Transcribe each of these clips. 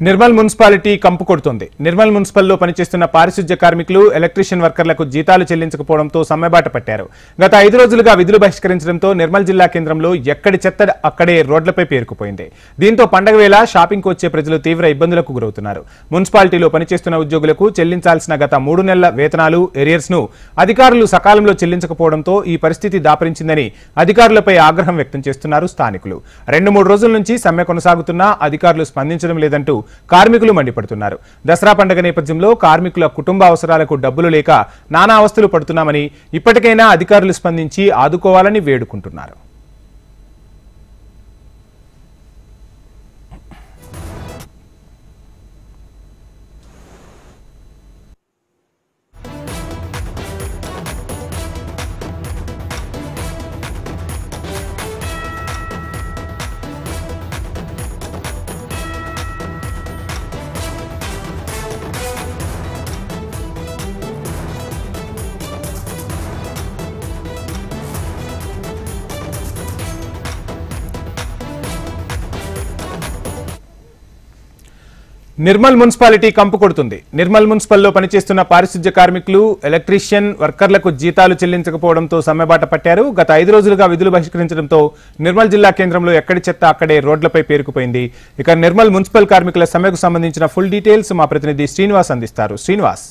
Nirmal municipality కంపు కొడుతోంది. నిర్మల్ మున్సిపల్లో పనిచేస్తున్న పారిశుధ్య కార్మికులు, ఎలక్ట్రీషియన్ వర్కర్లకు జీతాలు చెల్లించకపోవడంతో సమ్మెబాట పట్టారు. గత 5 రోజులుగా విధులు బహిష్కరించడంతో నిర్మల్ జిల్లా కేంద్రంలో ఎక్కడి చెత్త అక్కడే రోడ్లపై పేరుకుపోయింది. దీంతో పండగ వేళ షాపింగ్కు వచ్చే ప్రజలు తీవ్ర ఇబ్బందులకు గురవుతున్నారు. మున్సిపాలిటీలో పనిచేస్తున్న ఉద్యోగులకు చెల్లించాల్సిన గత 3 నెలల వేతనాలు, ఎరియర్స్ ను అధికారులు సకాలంలో చెల్లించకపోవడంతో ఈ పరిస్థితి దాపరించిందని అధికారులపై ఆగ్రహం వ్యక్తం చేస్తున్నారు స్థానికులు. 2-3 రోజుల నుంచి సమ్మె కొనసాగుతున్నా అధికారులు స్పందించడం లేదంటూ కార్మికులు మండిపడుతున్నారు. దసరా పండుగ నేపథ్యంలో కార్మికుల కుటుంబ అవసరాలకు డబ్బులు లేక నానా అవస్థలు పడుతున్నామని, ఇప్పటికైనా అధికారులు స్పందించి ఆదుకోవాలని వేడుకుంటున్నారు. నిర్మల్ మున్సిపాలిటీ కంపు కొడుతుంది. నిర్మల్ మున్సిపల్లో పనిచేస్తున్న పారిశుధ్య కార్మికులు, ఎలక్ట్రీషియన్ వర్కర్లకు జీతాలు చెల్లించకపోవడంతో సమ్మెబాట పట్టారు. గత 5 రోజులుగా విధులు బహిష్కరించడంతో నిర్మల్ జిల్లా కేంద్రంలో ఎక్కడి చెత్త అక్కడే రోడ్లపై పేరుకుపోయింది. ఇక నిర్మల్ మున్సిపల్ కార్మికుల సమ్మెకు సంబంధించిన ఫుల్ డీటెయిల్స్ మా ప్రతినిధి శ్రీనివాస్ అందిస్తారు. శ్రీనివాస్.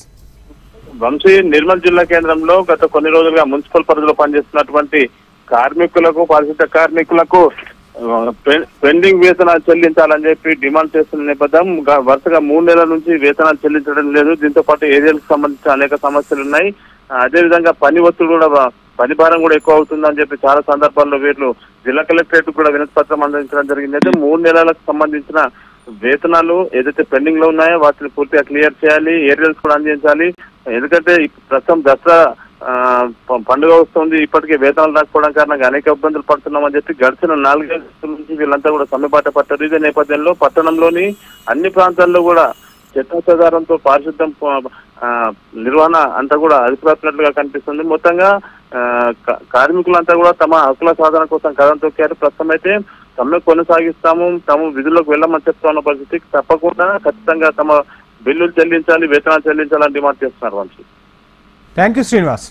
వంశీ, నిర్మల్ జిల్లా కేంద్రంలో గత కొన్ని రోజులుగా మున్సిపల్ పరిధిలో పనిచేస్తున్నటువంటి కార్మికులకు, పారిశుధ్య కార్మికులకు పెండింగ్ వేతనాలు చెల్లించాలని చెప్పి డిమాండ్ చేస్తున్న నేపథ్యం వరుసగా 3 నెలల నుంచి వేతనాలు చెల్లించడం లేదు. దీంతో పాటు ఏరియాలకు సంబంధించిన అనేక సమస్యలు ఉన్నాయి. అదేవిధంగా పని ఒత్తిడి కూడా, పని భారం కూడా ఎక్కువ అవుతుందని చెప్పి చాలా సందర్భాల్లో వీళ్ళు జిల్లా కలెక్టరేట్ కూడా వినతి పత్రం అందించడం జరిగింది. అయితే 3 నెలలకు సంబంధించిన వేతనాలు ఏదైతే పెండింగ్ లో ఉన్నాయో వాటిని పూర్తిగా క్లియర్ చేయాలి, ఏరియాల్స్ కూడా అందించాలి. ఎందుకంటే ప్రస్తుతం దసరా పండుగ వస్తుంది, ఇప్పటికే వేతనాలు రాకపోవడం కారణంగా అనేక ఇబ్బందులు పడుతున్నామని చెప్పి గడిచిన 4 రోజుల నుంచి వీళ్ళంతా కూడా సమ్మెబాట పట్టారు. ఇదే నేపథ్యంలో పట్టణంలోని అన్ని ప్రాంతాల్లో కూడా చెత్తాచెదారంతో పారిశుద్ధ్యం నిర్వహణ అంతా కూడా అధికారులుగా కనిపిస్తుంది. మొత్తంగా కార్మికులంతా కూడా తమ హక్కుల సాధన కోసం కథం తొక్కారు. ప్రస్తుతం అయితే సమ్మె కొనసాగిస్తాము, తాము విధుల్లోకి వెళ్ళమని చెప్తున్న పరిస్థితి తప్పకుండా ఖచ్చితంగా తమ బిల్లులు చెల్లించాలి, వేతనాలు చెల్లించాలని డిమాండ్ చేస్తున్నారు. వంశీ. Thank you Srinivas.